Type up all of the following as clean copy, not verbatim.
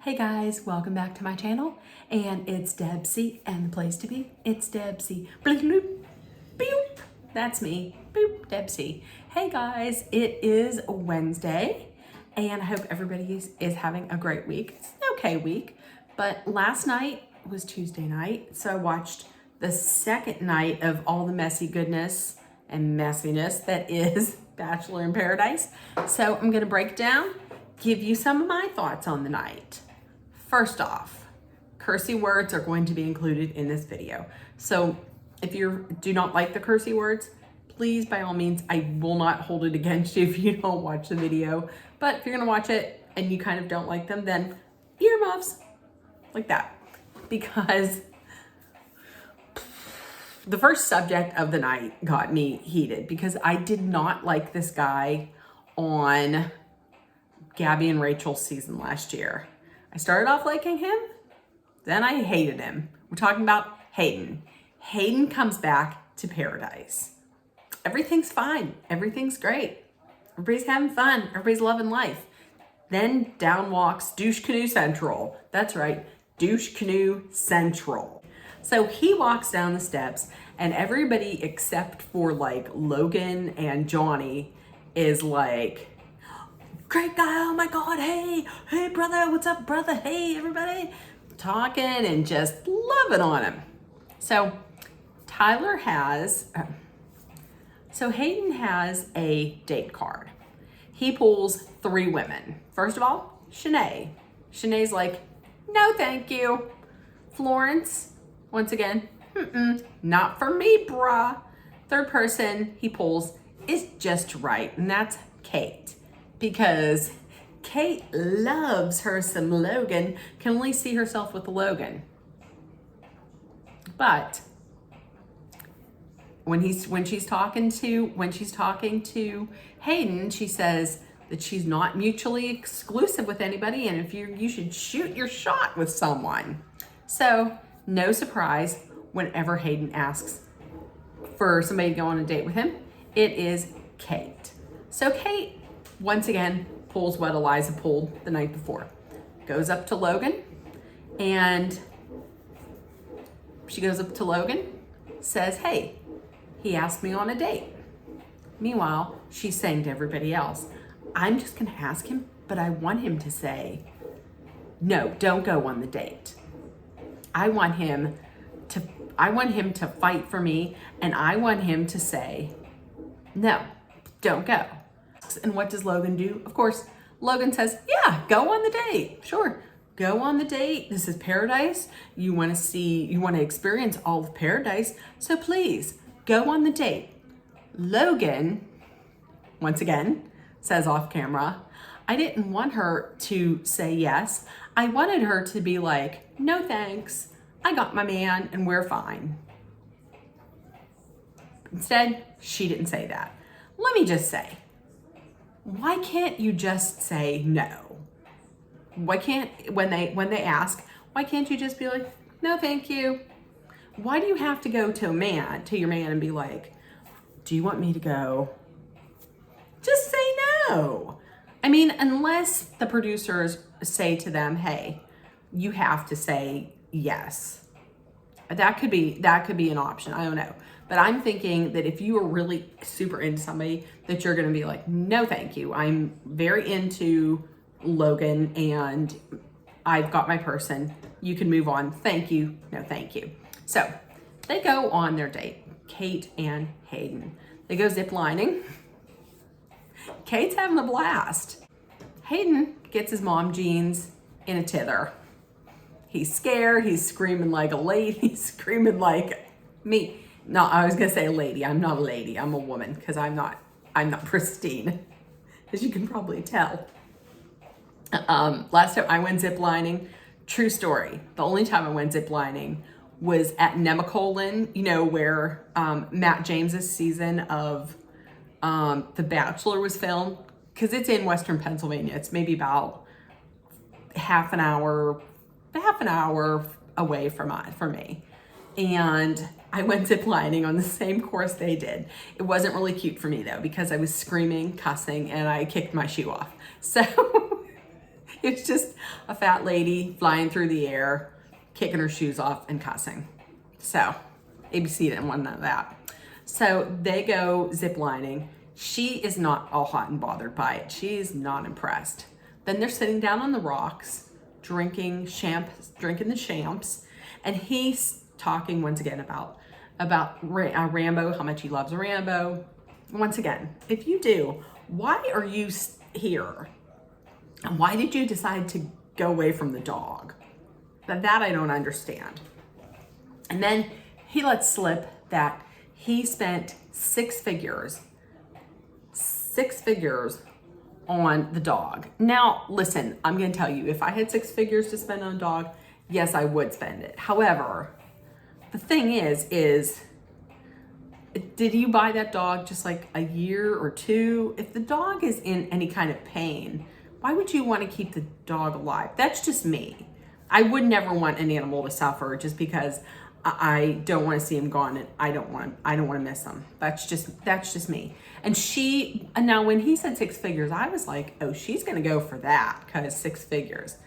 Hey guys, welcome back to my channel, and it's Debsy, and the place to be, it's Debsy. Bloop, bloop, boop. That's me, boop, Debsy. Hey guys, it is Wednesday, and I hope everybody is having a great week. It's an okay week, but last night was Tuesday night, so I watched the second night of all the messy goodness and messiness that is Bachelor in Paradise. So I'm gonna break down, give you some of my thoughts on the night. First off, cursey words are going to be included in this video. So if you do not like the cursey words, please, by all means, I will not hold it against you if you don't watch the video. But if you're gonna watch it and you kind of don't like them, then earmuffs, like that. Because the first subject of the night got me heated because I did not like this guy on Gabby and Rachel's season last year. I started off liking him, then I hated him. We're talking about Hayden. Hayden comes back to Paradise. Everything's fine. Everything's great. Everybody's having fun. Everybody's loving life. Then down walks Douche Canoe Central. That's right, Douche Canoe Central. So he walks down the steps and everybody except for like Logan and Johnny is like, great guy, oh my God, hey brother, what's up brother, hey everybody, talking and just loving on him. So Hayden has a date card. He pulls 3 women. First of all, Shanae. Shanae's like, no thank you. Florence, once again, not for me, brah. Third person he pulls is just right, and that's Kate. Because Kate loves her some Logan, can only see herself with Logan. But when she's talking to Hayden, she says that she's not mutually exclusive with anybody, and if you should shoot your shot with someone. So no surprise, whenever Hayden asks for somebody to go on a date with him, it is Kate. So Kate, once again, pulls what Eliza pulled the night before. Goes up to Logan, and she goes up to Logan, says, hey, he asked me on a date. Meanwhile, she's saying to everybody else, I'm just gonna ask him, but I want him to say, no, don't go on the date. I want him to fight for me, and I want him to say, no, don't go. And what does Logan do? Of course, Logan says, yeah, go on the date. Sure, go on the date. This is paradise. You want to experience all of paradise. So please, go on the date. Logan, once again, says off camera, I didn't want her to say yes. I wanted her to be like, no thanks. I got my man and we're fine. Instead, she didn't say that. Let me just say, why can't you just say no? Why can't, when they ask, why can't you just be like, no, thank you? Why do you have to go to your man and be like, do you want me to go? Just say no. I mean, unless the producers say to them, hey, you have to say yes. That could be an option. I don't know. But I'm thinking that if you are really super into somebody, that you're gonna be like, no, thank you. I'm very into Logan and I've got my person. You can move on. Thank you. No, thank you. So they go on their date, Kate and Hayden. They go zip lining. Kate's having a blast. Hayden gets his mom jeans in a tither. He's scared. He's screaming like a lady. He's screaming like me. No, I was gonna say a lady. I'm not a lady. I'm a woman because I'm not pristine, as you can probably tell. Last time I went ziplining, true story. The only time I went ziplining was at Nemacolin, you know, where Matt James's season of The Bachelor was filmed, because it's in Western Pennsylvania. It's maybe about half an hour away from me. And I went ziplining on the same course they did. It wasn't really cute for me though, because I was screaming, cussing, and I kicked my shoe off. So It's just a fat lady flying through the air, kicking her shoes off and cussing. So ABC didn't want none of that. So they go zip lining. She is not all hot and bothered by it. She's not impressed. Then they're sitting down on the rocks, drinking the champs, and he's talking once again about Rambo, how much he loves Rambo. Once again, if you do, why are you here? Why did you decide to go away from the dog? That I don't understand. And then he lets slip that he spent six figures on the dog. Now, listen, I'm going to tell you, if I had six figures to spend on a dog, yes, I would spend it. However, the thing is did you buy that dog just like a year or two? If the dog is in any kind of pain, why would you want to keep the dog alive? That's just me. I would never want an animal to suffer just because I don't want to see him gone, and I don't want to miss him. That's just me. And now when he said six figures, I was like, oh, she's going to go for that because six figures.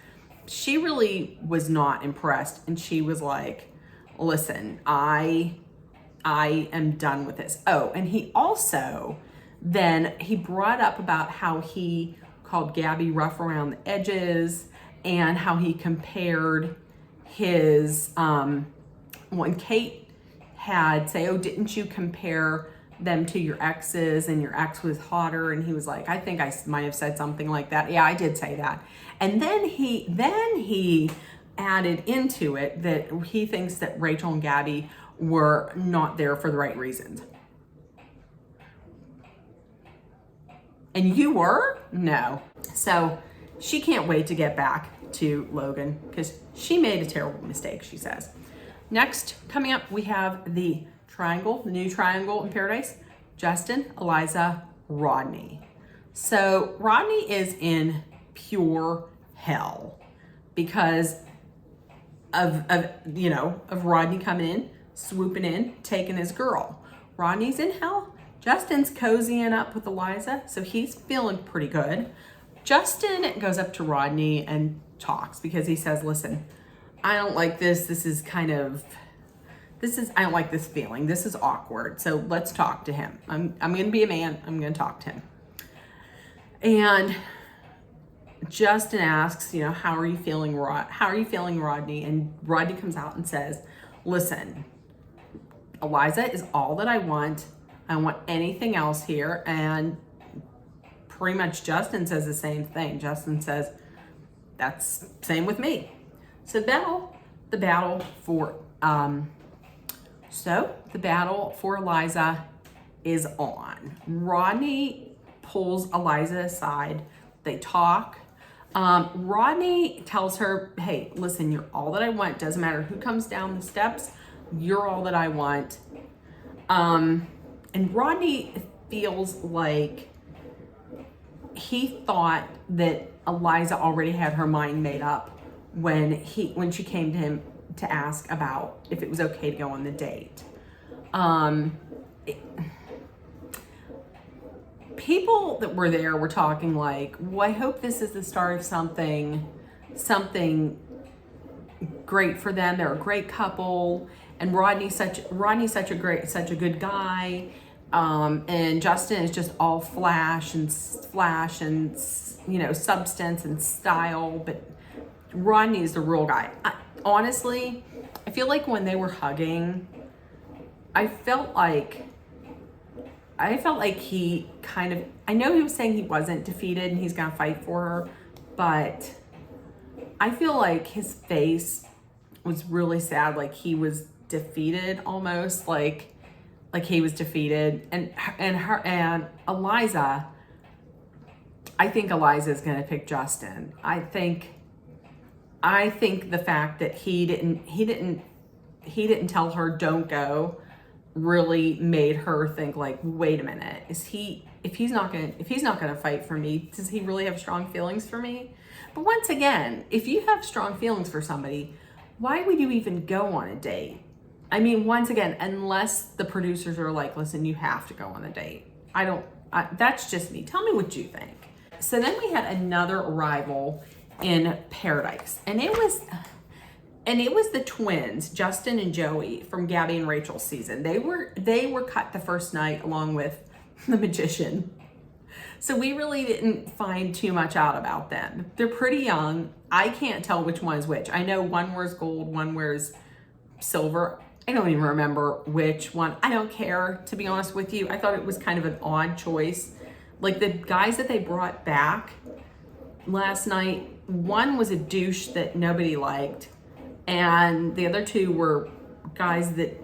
She really was not impressed, and she was like, listen, I am done with this. Oh, and he brought up about how he called Gabby rough around the edges, and how he compared his when Kate had say, oh, didn't you compare them to your exes and your ex was hotter? And he was like, I think I might have said something like that. Yeah, I did say that. And then he added into it that he thinks that Rachel and Gabby were not there for the right reasons. And you were? No. So she can't wait to get back to Logan because she made a terrible mistake, she says. Next, coming up, we have the new triangle in paradise. Justin, Eliza, Rodney. So Rodney is in pure hell because of Rodney coming in, swooping in, taking his girl. Rodney's in hell. Justin's cozying up with Eliza, so he's feeling pretty good. Justin goes up to Rodney and talks because he says, listen, I don't like this. I don't like this feeling. This is awkward. So let's talk to him. I'm going to be a man. I'm going to talk to him. And Justin asks, how are you feeling, Rodney? And Rodney comes out and says, listen, Eliza is all that I want. I don't want anything else here. And pretty much Justin says the same thing. Justin says, that's same with me. So the battle for Eliza is on. Rodney pulls Eliza aside. They talk. Rodney tells her, hey, listen, you're all that I want. Doesn't matter who comes down the steps. You're all that I want. And Rodney feels like he thought that Eliza already had her mind made up when she came to him to ask about if it was okay to go on the date. People that were there were talking like, well, I hope this is the start of something great for them. They're a great couple, and Rodney's such a good guy. And Justin is just all flash and substance and style, but Rodney's the real guy. Honestly, I feel like when they were hugging, I felt like he kind of, I know he was saying he wasn't defeated and he's gonna fight for her, but I feel like his face was really sad, like he was defeated almost, like he was defeated. And Eliza, I think Eliza is gonna pick Justin. I think the fact that he didn't tell her don't go really made her think like, wait a minute, if he's not gonna fight for me, does he really have strong feelings for me? But once again, if you have strong feelings for somebody, why would you even go on a date? I mean, once again, unless the producers are like, listen, you have to go on a date. That's just me. Tell me what you think. So then we had another arrival in Paradise. And it was the twins, Justin and Joey from Gabby and Rachel's season. They were cut the first night along with the magician. So we really didn't find too much out about them. They're pretty young. I can't tell which one is which. I know one wears gold, one wears silver. I don't even remember which one. I don't care, to be honest with you. I thought it was kind of an odd choice. Like the guys that they brought back last night, one was a douche that nobody liked, and the other two were guys that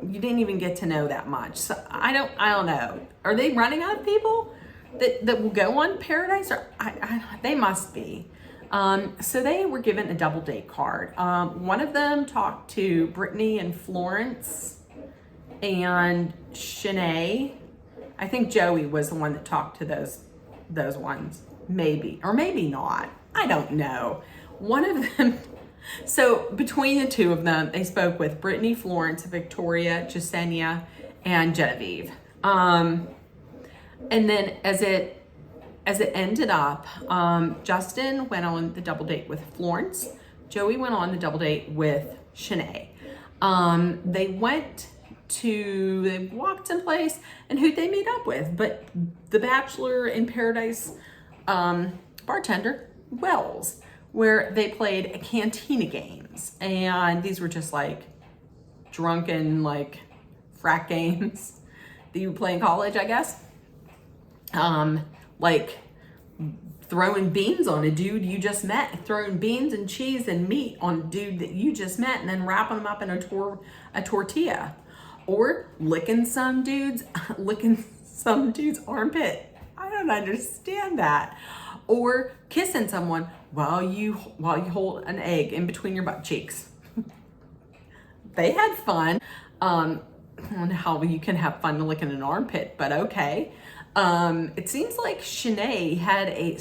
you didn't even get to know that much. So I don't know. Are they running out of people that will go on Paradise? Or they must be. So they were given a double date card. One of them talked to Brittany and Florence and Shanae. I think Joey was the one that talked to those ones, maybe, or maybe not. I don't know. One of them. So between the two of them, they spoke with Brittany, Florence, Victoria, Jasenia, and Genevieve. And then as it ended up, Justin went on the double date with Florence. Joey went on the double date with Shanae. They walked in place, and who'd they meet up with? But the Bachelor in Paradise bartender, Wells, where they played cantina games. And these were just like drunken, like frat games that you would play in college, I guess. Like throwing beans on a dude you just met, throwing beans and cheese and meat on a dude that you just met, and then wrapping them up in a tortilla, or licking some dude's armpit. I don't understand that. Or kissing someone while you hold an egg in between your butt cheeks. They had fun. I don't know how you can have fun licking an armpit, but okay. It seems like Shanae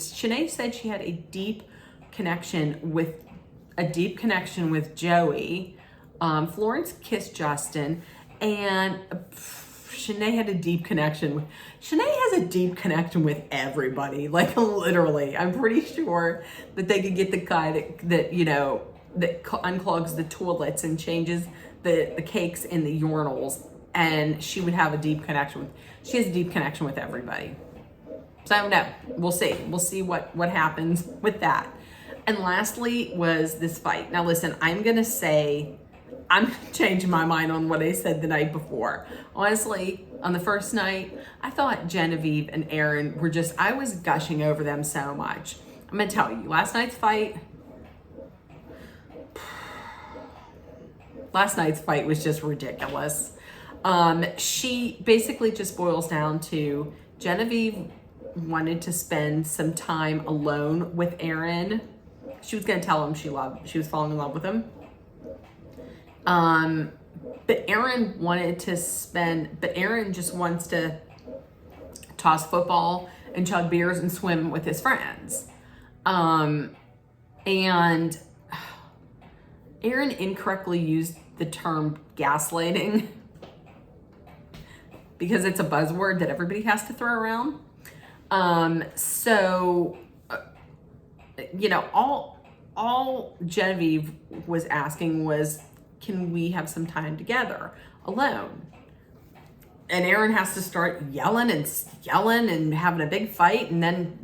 said she had a deep connection with Joey. Florence kissed Justin, and Shanae has a deep connection with everybody, like literally. I'm pretty sure that they could get the guy that unclogs the toilets and changes the cakes in the urinals, and she has a deep connection with everybody. So no, we'll see what happens with that. And lastly was this fight. Now listen, I'm changing my mind on what I said the night before. Honestly, on the first night, I thought Genevieve and Aaron I was gushing over them so much. I'm gonna tell you, last night's fight was just ridiculous. She basically just boils down to Genevieve wanted to spend some time alone with Aaron. She was gonna tell him she was falling in love with him. But Aaron just wants to toss football and chug beers and swim with his friends. And Aaron incorrectly used the term gaslighting because it's a buzzword that everybody has to throw around. All Genevieve was asking was, can we have some time together alone? And Aaron has to start yelling and having a big fight, and then,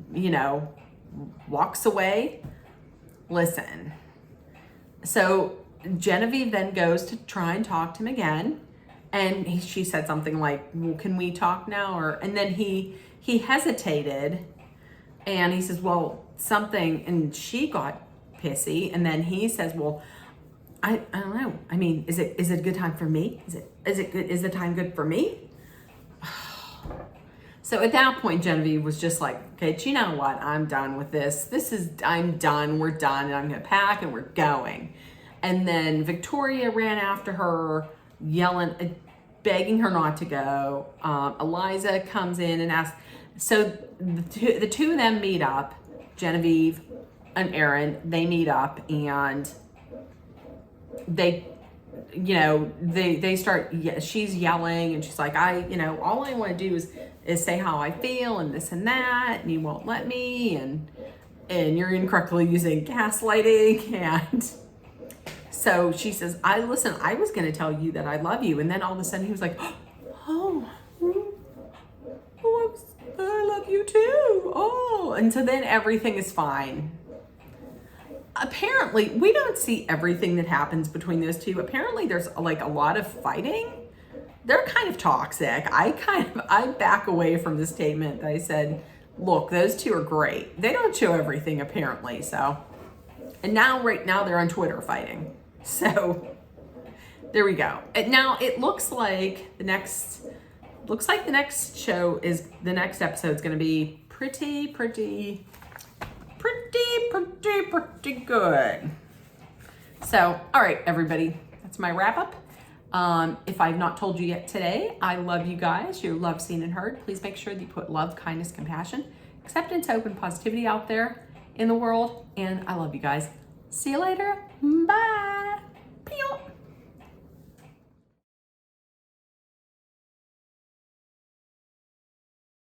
walks away. Listen. So Genevieve then goes to try and talk to him again. And she said something like, well, can we talk now? And then he hesitated, and he says, well, something, and she got pissy. And then he says, well, I don't know. I mean, is it a good time for me? Is the time good for me? So at that point, Genevieve was just like, okay, do you know what? I'm done with this. I'm done. We're done. And I'm going to pack and we're going. And then Victoria ran after her, yelling, begging her not to go. Eliza comes in and asks. So the two of them meet up, Genevieve and Aaron, they meet up, and they start, she's yelling, and she's like, all I want to do is say how I feel and this and that, and you won't let me. and you're incorrectly using gaslighting. And so she says, I was going to tell you that I love you. And then all of a sudden he was like, oh, I love you too. Oh, and so then everything is fine. Apparently, we don't see everything that happens between those two. Apparently, there's like a lot of fighting. They're kind of toxic. I back away from the statement that I said, look, those two are great. They don't show everything apparently. So, and right now they're on Twitter fighting. So there we go. And now it looks like the next episode is going to be pretty good. So, all right, everybody, that's my wrap up. If I've not told you yet today, I love you guys. You're loved, seen, and heard. Please make sure that you put love, kindness, compassion, acceptance, hope, and positivity out there in the world. And I love you guys. See you later. Bye.